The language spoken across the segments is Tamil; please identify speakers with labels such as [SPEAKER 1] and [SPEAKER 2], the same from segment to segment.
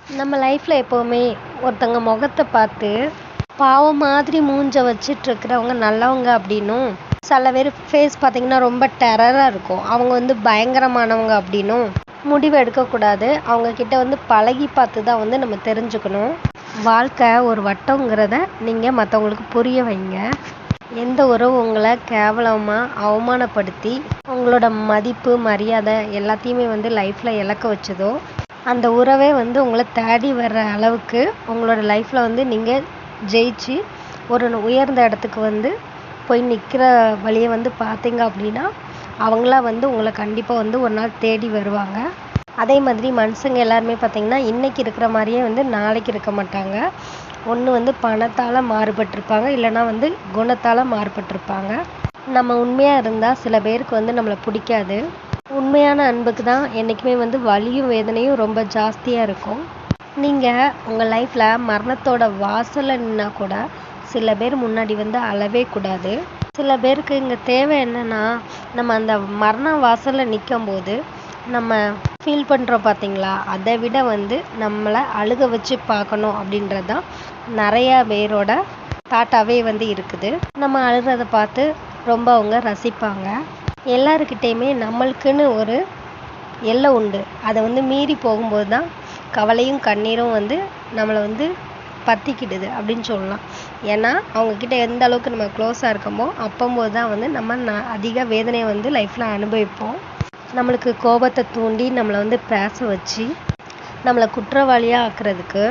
[SPEAKER 1] நம்ம லைஃப்பில் எப்போவுமே ஒருத்தங்க முகத்தை பார்த்து பாவம் மாதிரி மூஞ்ச வச்சிட்டு இருக்கிறவங்க நல்லவங்க அப்படின்னும், சில பேர் ஃபேஸ் பார்த்திங்கன்னா ரொம்ப டெரராக இருக்கும், அவங்க பயங்கரமானவங்க அப்படின்னும் முடிவு எடுக்கக்கூடாது. அவங்கக்கிட்ட பழகி பார்த்து தான் நம்ம தெரிஞ்சுக்கணும். வாழ்க்கை ஒரு வட்டங்கிறத நீங்கள் மற்றவங்களுக்கு புரிய வைங்க. எந்த உறவு உங்களை கேவலமாக அவமானப்படுத்தி உங்களோட மதிப்பு மரியாதை எல்லாத்தையுமே லைஃப்பில் இழக்க வச்சதோ, அந்த உறவே உங்களை தேடி வர்ற அளவுக்கு உங்களோட லைஃப்பில் நீங்கள் ஜெயிச்சு ஒரு உயர்ந்த இடத்துக்கு போய் நிற்கிற வழியை பார்த்தீங்க அப்படின்னா, அவங்களா உங்களை கண்டிப்பாக ஒரு நாள் தேடி வருவாங்க. அதே மாதிரி மனுஷங்க எல்லாருமே பார்த்திங்கன்னா இன்றைக்கி இருக்கிற மாதிரியே நாளைக்கு இருக்க மாட்டாங்க. ஒன்று பணத்தால் மாறுபட்டிருப்பாங்க, இல்லைனா குணத்தால் மாறுபட்டிருப்பாங்க. நம்ம உண்மையாக இருந்தால் சில பேருக்கு நம்மளை பிடிக்காது. உண்மையான அன்புக்கு தான் என்றைக்குமே வலியும் வேதனையும் ரொம்ப ஜாஸ்தியாக இருக்கும். நீங்கள் உங்கள் லைஃப்பில் மரணத்தோட வாசலில் நின்னா கூட சில பேர் முன்னாடி அழவே கூடாது. சில பேருக்கு இங்கே தேவை என்னென்னா, நம்ம அந்த மரண வாசலில் நிற்கும்போது நம்ம ஃபீல் பண்ணுறோம் பார்த்தீங்களா, அதை விட நம்மளை அழுக வச்சு பார்க்கணும் அப்படின்றது தான் நிறையா பேரோட தாட்டாகவே இருக்குது. நம்ம அழுகிறத பார்த்து ரொம்ப அவங்க ரசிப்பாங்க. எல்லாருக்கிட்டேயுமே நம்மளுக்குன்னு ஒரு எல்லை உண்டு. அதை மீறி போகும்போது தான் கவலையும் கண்ணீரும் நம்மளை பற்றிக்கிடுது அப்படின்னு சொல்லலாம். ஏன்னா அவங்கக்கிட்ட எந்த அளவுக்கு நம்ம க்ளோஸாக இருக்கோமோ அப்போம்போது தான் நம்ம அதிக வேதனையை லைஃப்பில் அனுபவிப்போம். நம்மளுக்கு கோபத்தை தூண்டி நம்மளை பேச வச்சு நம்மளை குற்றவாளியாக ஆக்குறதுக்கு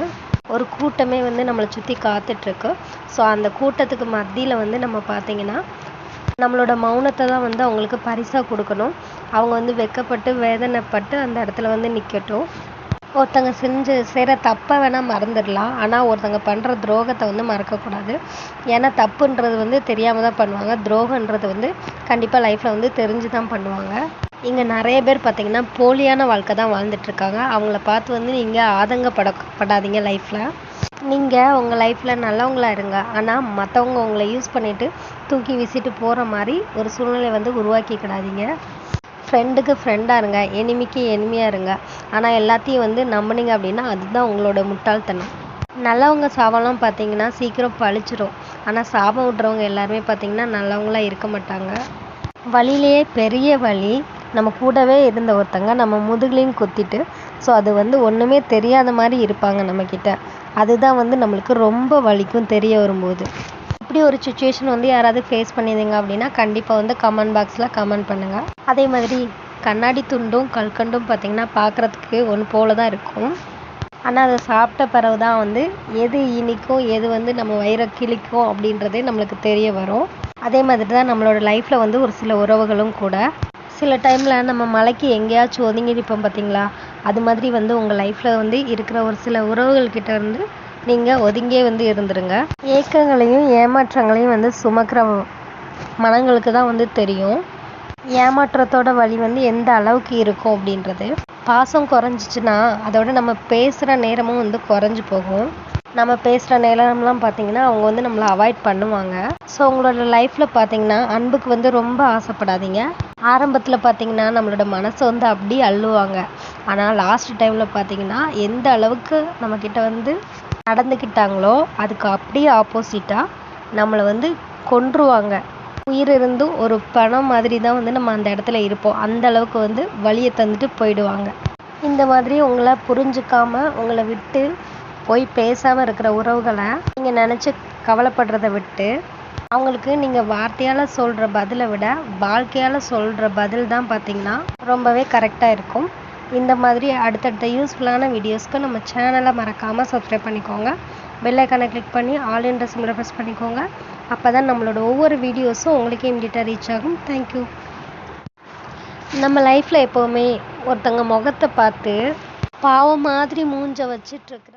[SPEAKER 1] ஒரு கூட்டமே நம்மளை சுற்றி காத்துட்ருக்கு. ஸோ அந்த கூட்டத்துக்கு மத்தியில் நம்ம பார்த்திங்கன்னா நம்மளோட மௌனத்தை தான் அவங்களுக்கு பரிசாக கொடுக்கணும். அவங்க வெட்கப்பட்டு வேதனைப்பட்டு அந்த இடத்துல நிற்கட்டும். ஒருத்தங்க செய்கிற தப்பை வேணால் மறந்துடலாம், ஆனால் ஒருத்தங்க பண்ணுற துரோகத்தை மறக்கக்கூடாது. ஏன்னா தப்புன்றது தெரியாமல் தான் பண்ணுவாங்க, துரோகன்றது கண்டிப்பாக லைஃப்பில் தெரிஞ்சு தான் பண்ணுவாங்க. இங்கே நிறைய பேர் பார்த்திங்கன்னா போலியான வாழ்க்கை தான் வாழ்ந்துட்டுருக்காங்க. அவங்கள பார்த்து நீங்கள் ஆதங்கப்படாதீங்க. லைஃப்பில் நீங்கள் உங்கள் லைஃப்பில் நல்லவங்களா இருங்க, ஆனால் மற்றவங்க உங்களை யூஸ் பண்ணிவிட்டு தூக்கி வீசிட்டு போகிற மாதிரி ஒரு சூழ்நிலை உருவாக்கிக்கிடாதீங்க. ஃப்ரெண்டுக்கு ஃப்ரெண்டாக இருங்க, எனிமிக்கு எனிமியாக இருங்க, ஆனால் எல்லாத்தையும் நம்பினீங்க அப்படின்னா அதுதான் உங்களோட முட்டாள்தனம். நல்லவங்க சாபம்லாம் பார்த்திங்கன்னா சீக்கிரம் பழிச்சிடும், ஆனால் சாபம் விட்றவங்க எல்லாருமே பார்த்திங்கன்னா நல்லவங்களாக இருக்க மாட்டாங்க. வழியிலேயே பெரிய வழி நம்ம கூடவே இருந்த ஒருத்தங்க நம்ம முதுகுலையும் குத்திட்டு, ஸோ அது ஒன்றுமே தெரியாத மாதிரி இருப்பாங்க நம்மக்கிட்ட. அதுதான் நம்மளுக்கு ரொம்ப வலிக்கும் தெரிய வரும்போது. இப்படி ஒரு சுச்சுவேஷன் யாராவது ஃபேஸ் பண்ணியிருந்தீங்க அப்படின்னா கண்டிப்பாக கமெண்ட் பாக்ஸில் கமெண்ட் பண்ணுங்கள். அதே மாதிரி கண்ணாடி துண்டும் கல்கண்டும் பார்த்திங்கன்னா பார்க்குறதுக்கு ஒன்று போல தான் இருக்கும், ஆனால் அதை சாப்பிட்ட பிறகு தான் எது இனிக்கும் எது நம்ம வயிறை கிழிக்கும் அப்படின்றதே நம்மளுக்கு தெரிய வரும். அதே மாதிரி தான் நம்மளோட லைஃப்பில் ஒரு சில உறவுகளும் கூட. சில டைமில் நம்ம மலைக்கு எங்கேயாச்சும் ஒதுங்கியிருப்போம் பார்த்தீங்களா, அது மாதிரி உங்கள் லைஃப்பில் இருக்கிற ஒரு சில உறவுகள்கிட்ட நீங்கள் ஒதுங்கியே இருந்துருங்க. ஏக்கங்களையும் ஏமாற்றங்களையும் சுமக்கிற மனங்களுக்கு தான் தெரியும் ஏமாற்றத்தோட வலி எந்த அளவுக்கு இருக்கும் அப்படின்றது. பாசம் குறைஞ்சிச்சின்னா அதோட நம்ம பேசுகிற நேரமும் குறைஞ்சி போகும். நம்ம பேசுகிற நேரம்லாம் பார்த்திங்கன்னா அவங்க நம்மளை அவாய்ட் பண்ணுவாங்க. ஸோ உங்களோட லைஃப்பில் பார்த்திங்கன்னா அன்புக்கு ரொம்ப ஆசைப்படாதீங்க. ஆரம்பத்தில் பார்த்திங்கன்னா நம்மளோட மனசை அப்படியே அள்ளுவாங்க, ஆனால் லாஸ்ட் டைமில் பார்த்திங்கன்னா எந்த அளவுக்கு நம்மக்கிட்ட நடந்துக்கிட்டாங்களோ அதுக்கு அப்படியே ஆப்போசிட்டாக நம்மளை கொன்றுவாங்க. உயிர் இருந்தும் ஒரு பணம் மாதிரி தான் நம்ம அந்த இடத்துல இருப்போம். அந்த அளவுக்கு வலியை தந்துட்டு போயிடுவாங்க. இந்த மாதிரி உங்களை புரிஞ்சுக்காமல் உங்களை விட்டு போய் பேசாமல் இருக்கிற உறவுகளை நீங்கள் நினச்சி கவலைப்படுறத விட்டு அவங்களுக்கு நீங்கள் வார்த்தையால் சொல்கிற பதிலை விட வாழ்க்கையால் சொல்கிற பதில் தான் பார்த்திங்கன்னா ரொம்பவே கரெக்டாக இருக்கும். இந்த மாதிரி அடுத்தடுத்த யூஸ்ஃபுல்லான வீடியோஸ்க்கு நம்ம சேனலை மறக்காமல் சப்ஸ்கிரைப் பண்ணிக்கோங்க. பெல் ஐக்கானை கிளிக் பண்ணி ஆல் இன் சிம்பிளை ப்ரெஸ் பண்ணிக்கோங்க. அப்போ தான் நம்மளோட ஒவ்வொரு வீடியோஸும் உங்களுக்கே இமீடியட்டாக ரீச் ஆகும். தேங்க்யூ. நம்ம லைஃப்பில் எப்போவுமே ஒருத்தங்க முகத்தை பார்த்து பாவம் மாதிரி மூஞ்ச வச்சிட்ருக்குற